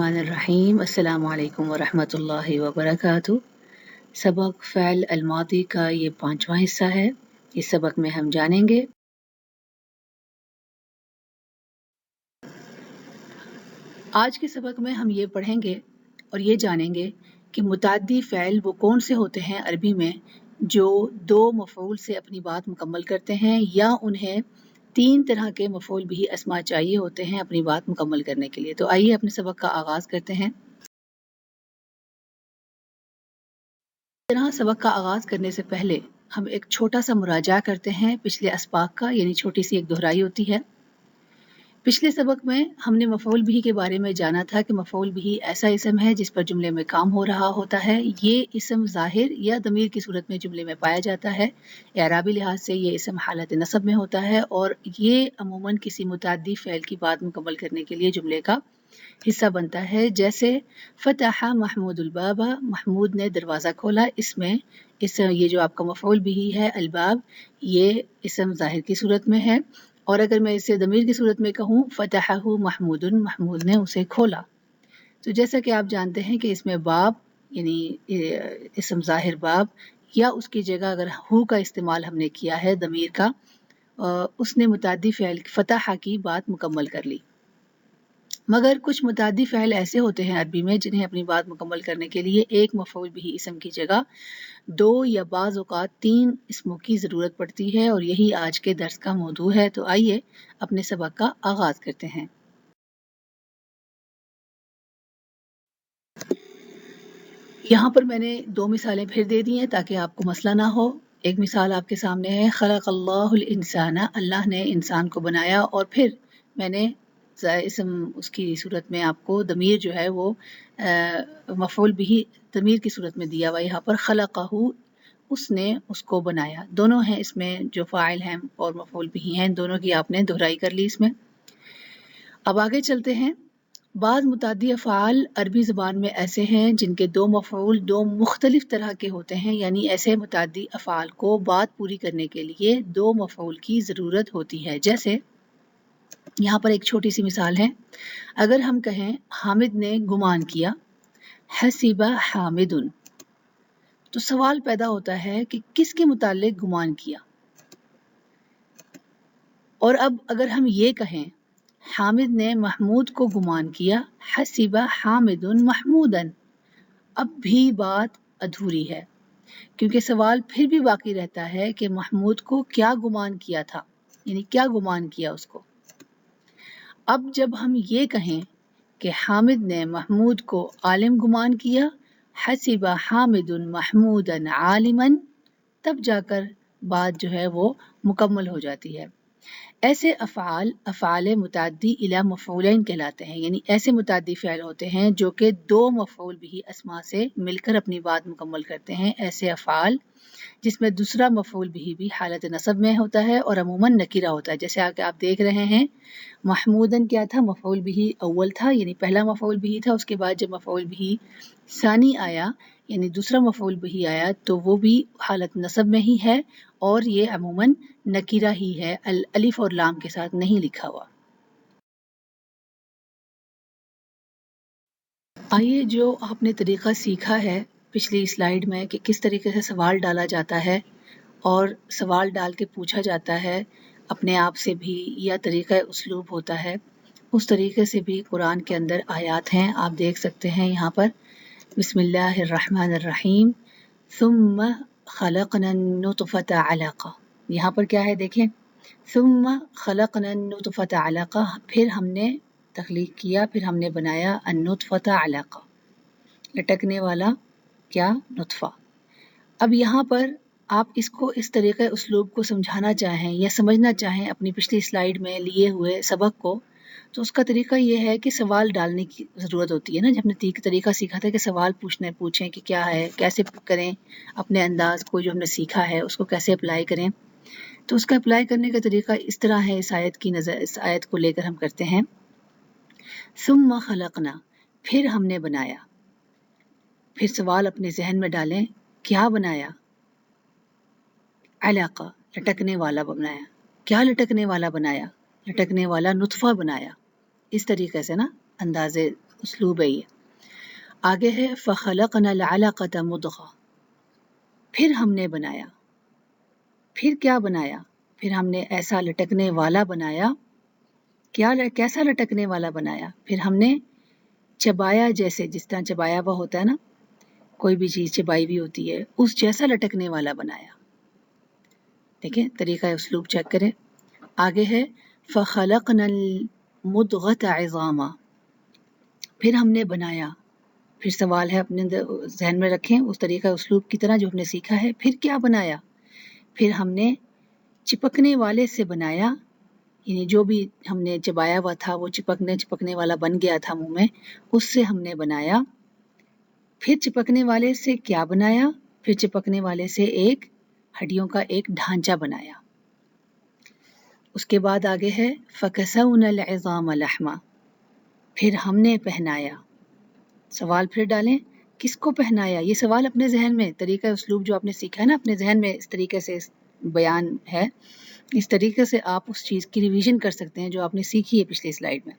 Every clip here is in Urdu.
الرحیم السلام علیکم ورحمۃ اللہ وبرکاتہ۔ سبق فعل الماضی کا یہ 5واں حصہ ہے۔ اس سبق میں ہم جانیں گے آج کے سبق میں ہم یہ پڑھیں گے اور یہ جانیں گے کہ متعدی فعل وہ کون سے ہوتے ہیں عربی میں جو دو مفعول سے اپنی بات مکمل کرتے ہیں، یا انہیں 3 طرح کے مفعول بھی اسما چاہیے ہوتے ہیں اپنی بات مکمل کرنے کے لیے۔ تو آئیے اپنے سبق کا آغاز کرتے ہیں۔ سبق کا آغاز کرنے سے پہلے ہم ایک چھوٹا سا مراجعہ کرتے ہیں پچھلے اسباق کا، یعنی چھوٹی سی ایک دہرائی ہوتی ہے۔ پچھلے سبق میں ہم نے مفعول به کے بارے میں جانا تھا کہ مفعول به ایسا اسم ہے جس پر جملے میں کام ہو رہا ہوتا ہے۔ یہ اسم ظاہر یا ضمیر کی صورت میں جملے میں پایا جاتا ہے۔ اعرابی لحاظ سے یہ اسم حالت نصب میں ہوتا ہے اور یہ عموماً کسی متعدی فعل کی بات مکمل کرنے کے لیے جملے کا حصہ بنتا ہے، جیسے فتح محمود الباب، محمود نے دروازہ کھولا۔ اس میں یہ جو آپ کا مفعول به ہے الباب، یہ اسم ظاہر کی صورت میں ہے، اور اگر میں اسے ضمیر کی صورت میں کہوں فتحہ محمود، محمود نے اسے کھولا۔ تو جیسا کہ آپ جانتے ہیں کہ اس میں باب یعنی اسم ظاہر باب، یا اس کی جگہ اگر ہو کا استعمال ہم نے کیا ہے ضمیر کا، اس نے متعدی فعل فتحہ کی بات مکمل کر لی۔ مگر کچھ متعدی فعل ایسے ہوتے ہیں عربی میں جنہیں اپنی بات مکمل کرنے کے لیے ایک مفعول به اسم کی جگہ 2 یا بعض اوقات 3 اسموں کی ضرورت پڑتی ہے، اور یہی آج کے درس کا موضوع ہے۔ تو آئیے اپنے سبق کا آغاز کرتے ہیں۔ یہاں پر میں نے 2 مثالیں پھر دے دی ہیں تاکہ آپ کو مسئلہ نہ ہو۔ ایک مثال آپ کے سامنے ہے، خلق اللہ الانسان، اللہ نے انسان کو بنایا، اور پھر میں نے اسم اس کی صورت میں آپ کو ضمیر جو ہے وہ مفعول به ضمیر کی صورت میں دیا ہوا، یہاں پر خلقہ، اس نے اس کو بنایا۔ دونوں ہیں اس میں جو فاعل ہیں اور مفعول به ہیں، دونوں کی آپ نے دہرائی کر لی اس میں۔ اب آگے چلتے ہیں۔ بعض متعدی افعال عربی زبان میں ایسے ہیں جن کے 2 مفعول 2 مختلف طرح کے ہوتے ہیں، یعنی ایسے متعدی افعال کو بات پوری کرنے کے لیے 2 مفعول کی ضرورت ہوتی ہے۔ جیسے یہاں پر ایک چھوٹی سی مثال ہے، اگر ہم کہیں حامد نے گمان کیا، حسب حامد، تو سوال پیدا ہوتا ہے کہ کس کے متعلق گمان کیا۔ اور اب اگر ہم یہ کہیں حامد نے محمود کو گمان کیا، حسب حامد محمودا، اب بھی بات ادھوری ہے، کیونکہ سوال پھر بھی باقی رہتا ہے کہ محمود کو کیا گمان کیا تھا، یعنی کیا گمان کیا اس کو۔ اب جب ہم یہ کہیں کہ حامد نے محمود کو عالم گمان کیا، حسب حامد محمودا عالما، تب جا کر بات جو ہے وہ مکمل ہو جاتی ہے۔ ایسے افعال افعال متعدی الی مفعولین کہلاتے ہیں، یعنی ایسے متعدی فعل ہوتے ہیں جو کہ 2 مفعول به اسما سے مل کر اپنی بات مکمل کرتے ہیں۔ ایسے افعال جس میں دوسرا مفعول به بھی حالت نصب میں ہوتا ہے اور عموماً نکرہ ہوتا ہے، جیسے آپ دیکھ رہے ہیں محمودن کیا تھا، مفعول به اول تھا، یعنی پہلا مفعول به تھا، اس کے بعد جب مفعول به ثانی آیا یعنی دوسرا مفعول به آیا تو وہ بھی حالت نصب میں ہی ہے، اور یہ عموماً نکرہ ہی ہے، الف اور لام کے ساتھ نہیں لکھا ہوا۔ آئیے جو آپ نے طریقہ سیکھا ہے پچھلی سلائیڈ میں کہ کس طریقے سے سوال ڈالا جاتا ہے اور سوال ڈال کے پوچھا جاتا ہے اپنے آپ سے بھی، یا طریقہ اسلوب ہوتا ہے، اس طریقے سے بھی قرآن کے اندر آیات ہیں، آپ دیکھ سکتے ہیں یہاں پر بسم اللہ الرحمن الرحیم ثم خلقنا النطفة علقہ، یہاں پر کیا ہے دیکھیں، ثم خلقنا النطفة علقہ، پھر ہم نے تخلیق کیا، پھر ہم نے بنایا النطفة علقہ، لٹکنے والا کیا نطفہ۔ اب یہاں پر آپ اس کو اس طریقے اسلوب کو سمجھانا چاہیں یا سمجھنا چاہیں اپنی پچھلی سلائیڈ میں لیے ہوئے سبق کو، تو اس کا طریقہ یہ ہے کہ سوال ڈالنے کی ضرورت ہوتی ہے نا، جب ہم نے طریقہ سیکھا تھا کہ سوال پوچھیں کہ کیا ہے، کیسے کریں، اپنے انداز کو جو ہم نے سیکھا ہے اس کو کیسے اپلائی کریں، تو اس کا اپلائی کرنے کا طریقہ اس طرح ہے۔ اس آیت کو لے کر ہم کرتے ہیں ثم خلقنا، پھر ہم نے بنایا، پھر سوال اپنے ذہن میں ڈالیں کیا بنایا، علقہ، لٹکنے والا بنایا، کیا لٹکنے والا بنایا، لٹکنے والا نطفہ بنایا، اس طریقے سے نا انداز اسلوب ہے یہ. آگے ہے فخلقنا العلقة مضغة، پھر ہم نے بنایا. پھر کیا بنایا؟ پھر ہم نے ایسا لٹکنے والا بنایا. کیسا لٹکنے والا بنایا؟ پھر ہم نے چبایا، جیسے جس طرح چبایا ہوا ہوتا ہے نا، کوئی بھی چیز چبائی بھی ہوتی ہے، اس جیسا لٹکنے والا بنایا. دیکھیں طریقہ اسلوب چیک کریں. آگے ہے فخلقنا المضغة عظاما، پھر ہم نے بنایا. پھر سوال ہے اپنے ذہن میں رکھیں اس طریقہ اسلوب کی طرح جو ہم نے سیکھا ہے. پھر کیا بنایا؟ پھر ہم نے چپکنے والے سے بنایا، یعنی جو بھی ہم نے چبایا ہوا تھا وہ چپکنے والا بن گیا تھا منہ میں، اس سے ہم نے بنایا. پھر چپکنے والے سے کیا بنایا؟ پھر چپکنے والے سے ایک ہڈیوں کا ایک ڈھانچہ بنایا. اس کے بعد آگے ہے فَكَسَوْنَا الْعِظَامَ لَحْمًا، پھر ہم نے پہنایا. سوال پھر ڈالیں، کس کو پہنایا؟ یہ سوال اپنے ذہن میں، طریقہ اسلوب جو آپ نے سیکھا ہے نا اپنے ذہن میں اس طریقے سے بیان ہے، اس طریقے سے آپ اس چیز کی ریویژن کر سکتے ہیں جو آپ نے سیکھی ہے پچھلی سلائیڈ میں.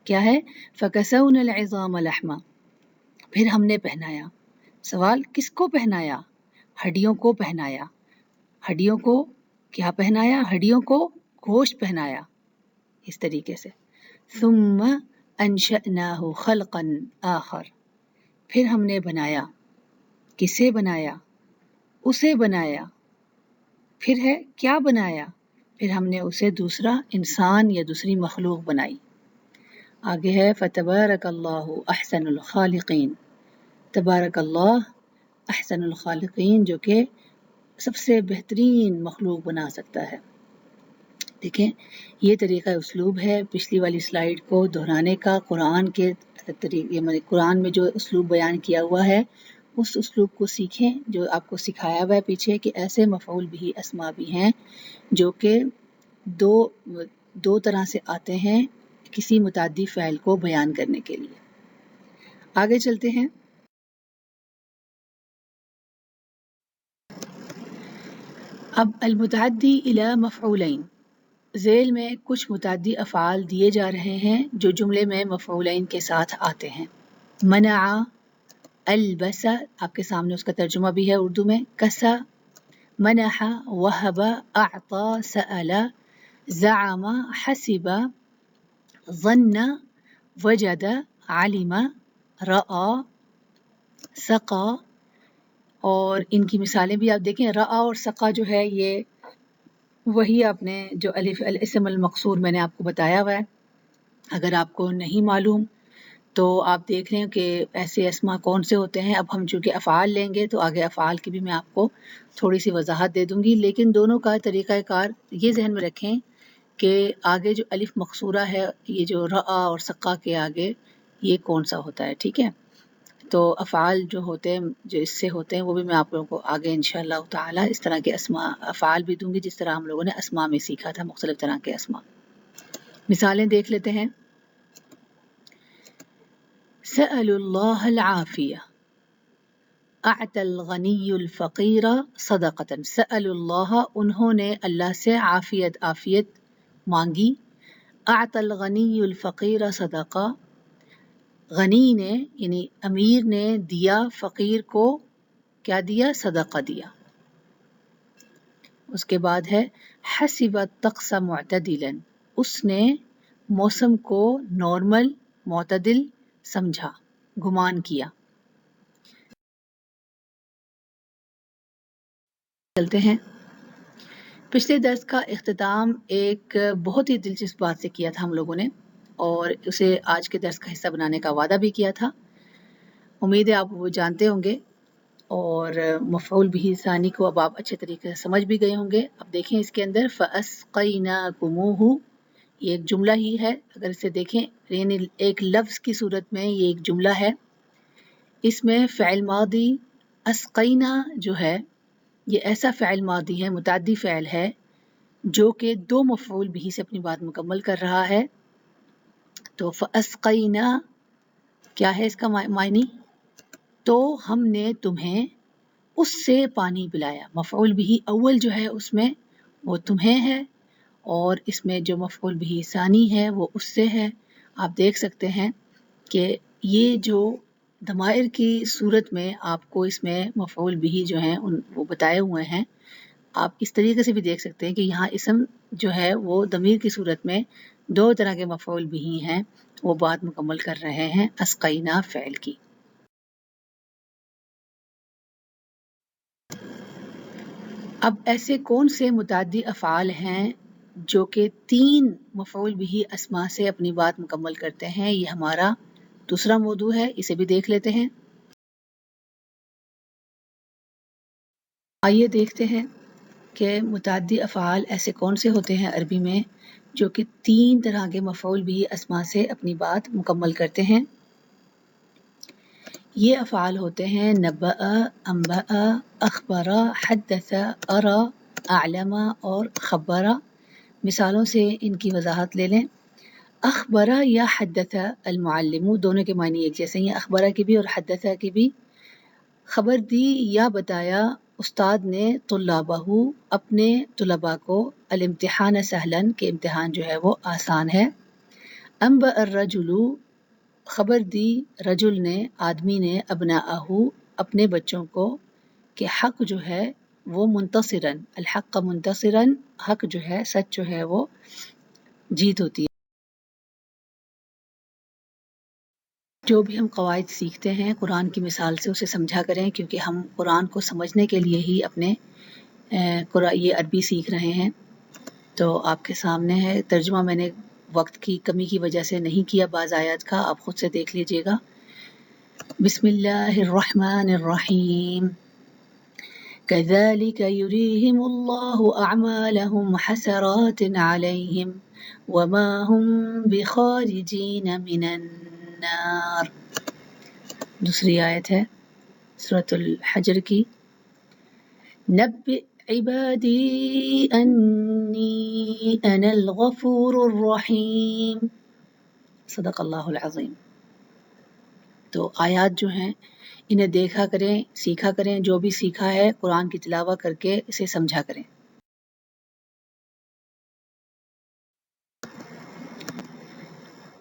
کیا ہے؟ فَكَسَوْنَا الْعِظَامَ لَحْمًا، پھر ہم نے پہنایا. سوال کس کو پہنایا؟ ہڈیوں کو پہنایا. ہڈیوں کو کیا پہنایا؟ ہڈیوں کو گوشت پہنایا. اس طریقے سے ثم انشأناه خلقا آخر، پھر ہم نے بنایا. کسے بنایا؟ اسے بنایا. پھر ہے کیا بنایا؟ پھر ہم نے اسے دوسرا انسان یا دوسری مخلوق بنائی. آگے ہے فتبارک اللہ احسن الخالقین، تبارک اللہ احسن الخالقین، جو کہ سب سے بہترین مخلوق بنا سکتا ہے. دیکھیں یہ طریقہ اسلوب ہے پچھلی والی سلائیڈ کو دہرانے کا. قرآن کے طریقے، قرآن میں جو اسلوب بیان کیا ہوا ہے اس اسلوب کو سیکھیں جو آپ کو سکھایا ہوا ہے پیچھے، کہ ایسے مفعول بھی اسما بھی ہیں جو کہ دو طرح سے آتے ہیں کسی متعدی فعل کو بیان کرنے کے لیے. آگے چلتے ہیں. اب المتعدی الی مفعولین، ذیل میں کچھ متعدی افعال دیے جا رہے ہیں جو جملے میں مفعولین کے ساتھ آتے ہیں. منع، البس، آپ کے سامنے اس کا ترجمہ بھی ہے اردو میں. کسا، منح، وہب، اعطا، سأل، زعم، حسب، ظن، وجد، علم، رأى، سقا. اور ان کی مثالیں بھی آپ دیکھیں. رأى اور سقا جو ہے یہ وہی آپ نے جو الاسم المقصور میں نے آپ کو بتایا ہوا ہے. اگر آپ کو نہیں معلوم تو آپ دیکھ رہے ہیں کہ ایسے اسما کون سے ہوتے ہیں. اب ہم چونکہ افعال لیں گے تو آگے افعال کی بھی میں آپ کو تھوڑی سی وضاحت دے دوں گی، لیکن دونوں کا طریقہ کار یہ ذہن میں رکھیں کہ آگے جو الف مقصورہ ہے، یہ جو رأى اور سقا کے آگے یہ کون سا ہوتا ہے. ٹھیک ہے، تو افعال جو ہوتے ہیں جو اس سے ہوتے ہیں وہ بھی میں آپ لوگوں کو آگے انشاءاللہ تعالی اس طرح کے افعال بھی دوں گی جس طرح ہم لوگوں نے اسما میں سیکھا تھا مختلف طرح کے اسما. مثالیں دیکھ لیتے ہیں. سأل اللہ العافیہ، اعطى الغنی الفقیر صدقة. سأل اللہ، انہوں نے اللہ سے عافیت مانگی. اعطى الغنی الفقیر صدقہ، غنی نے یعنی امیر نے دیا فقیر کو کیا دیا؟ صدقہ دیا. اس کے بعد ہے حسب الطقس معتدلا، اس نے موسم کو نارمل معتدل سمجھا، گمان کیا. چلتے ہیں. پچھلے درس کا اختتام ایک بہت ہی دلچسپ بات سے کیا تھا ہم لوگوں نے، اور اسے آج کے درس کا حصہ بنانے کا وعدہ بھی کیا تھا. امید ہے آپ وہ جانتے ہوں گے، اور مفعول بھی ثانی کو اب آپ اچھے طریقے سے سمجھ بھی گئے ہوں گے. اب دیکھیں اس کے اندر فَأَسْقَيْنَاكُمُوهُ، یہ ایک جملہ ہی ہے. اگر اسے دیکھیں یعنی ایک لفظ کی صورت میں یہ ایک جملہ ہے. اس میں فعل ماضی اسقینا جو ہے یہ ایسا فعل ماضی ہے، متعدی فعل ہے جو کہ دو مفعول بھی سے اپنی بات مکمل کر رہا ہے. تو فَأَسْقَيْنَا کیا ہے اس کا معنی؟ تو ہم نے تمہیں اس سے پانی پلایا. مفعول بھی اول جو ہے اس میں وہ تمہیں ہے، اور اس میں جو مفعول بھی ثانی ہے وہ اس سے ہے. آپ دیکھ سکتے ہیں کہ یہ جو ضمائر کی صورت میں آپ کو اس میں مفعول بھی جو ہیں وہ بتائے ہوئے ہیں. آپ اس طریقے سے بھی دیکھ سکتے ہیں کہ یہاں اسم جو ہے وہ ضمیر کی صورت میں 2 طرح کے مفعول بھی ہیں، وہ بات مکمل کر رہے ہیں اسقینا فعل کی. اب ایسے کون سے متعدی افعال ہیں جو کہ 3 مفعول بھی اسما سے اپنی بات مکمل کرتے ہیں؟ یہ ہمارا دوسرا موضوع ہے، اسے بھی دیکھ لیتے ہیں. آئیے دیکھتے ہیں کہ متعدی افعال ایسے کون سے ہوتے ہیں عربی میں جو کہ 3 طرح کے مفعول بھی اسما سے اپنی بات مکمل کرتے ہیں. یہ افعال ہوتے ہیں نبأ، انبأ، اخبر، حدث، ارى، اعلم اور خبر. مثالوں سے ان کی وضاحت لے لیں. اخبر یا حدث المعلم، دونوں کے معنی ایک جیسے ہیں، اخبر کی بھی اور حدث کی بھی. خبر دی یا بتایا استاد نے طلابہ، اپنے طلباء کو، الامتحان سہلا، کہ امتحان جو ہے وہ آسان ہے. انبأ الرجل، خبر دی رجل نے، آدمی نے، ابناءہ، اپنے بچوں کو، کہ حق جو ہے وہ منتصراً، الحق منتصراً، حق جو ہے، سچ جو ہے وہ جیت ہوتی ہے. جو بھی ہم قواعد سیکھتے ہیں قرآن کی مثال سے اسے سمجھا کریں، کیونکہ ہم قرآن کو سمجھنے کے لیے ہی اپنے یہ عربی سیکھ رہے ہیں. تو آپ کے سامنے ہے ترجمہ، میں نے وقت کی کمی کی وجہ سے نہیں کیا بعض آیات کا، آپ خود سے دیکھ لیجئے گا. بسم اللہ الرحمن الرحیم. كذلك يريهم الله أعمالهم حسرات عليهم وما هم بخارجين من النار. دوسری آیت ہے سورة الحجر کی. نبئ عبادی انی انا الغفور الرحیم. صدق اللہ العظیم. تو آیات جو ہیں انہیں دیکھا کریں، سیکھا کریں، جو بھی سیکھا ہے قرآن کی تلاوت کر کے اسے سمجھا کریں.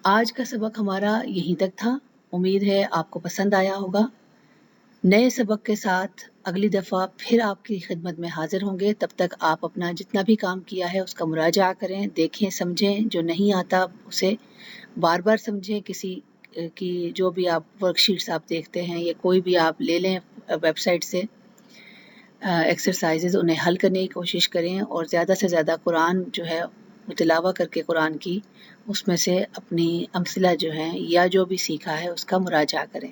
آج کا سبق ہمارا یہیں تک تھا، امید ہے آپ کو پسند آیا ہوگا. نئے سبق کے ساتھ اگلی دفعہ پھر آپ کی خدمت میں حاضر ہوں گے. تب تک آپ اپنا جتنا بھی کام کیا ہے اس کا مراجعہ کریں، دیکھیں، سمجھیں. جو نہیں آتا اسے بار بار سمجھیں. کسی کی جو بھی آپ ورک شیٹس آپ دیکھتے ہیں یا کوئی بھی آپ لے لیں ویب سائٹ سے ایکسرسائزز، انہیں حل کرنے کی کوشش کریں، اور زیادہ سے زیادہ قرآن جو ہے تلاوت کر کے قرآن کی اس میں سے اپنی امثلہ جو ہیں یا جو بھی سیکھا ہے اس کا مراجعہ کریں.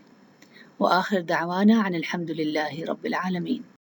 وآخر دعوانا ان الحمد للہ رب العالمین.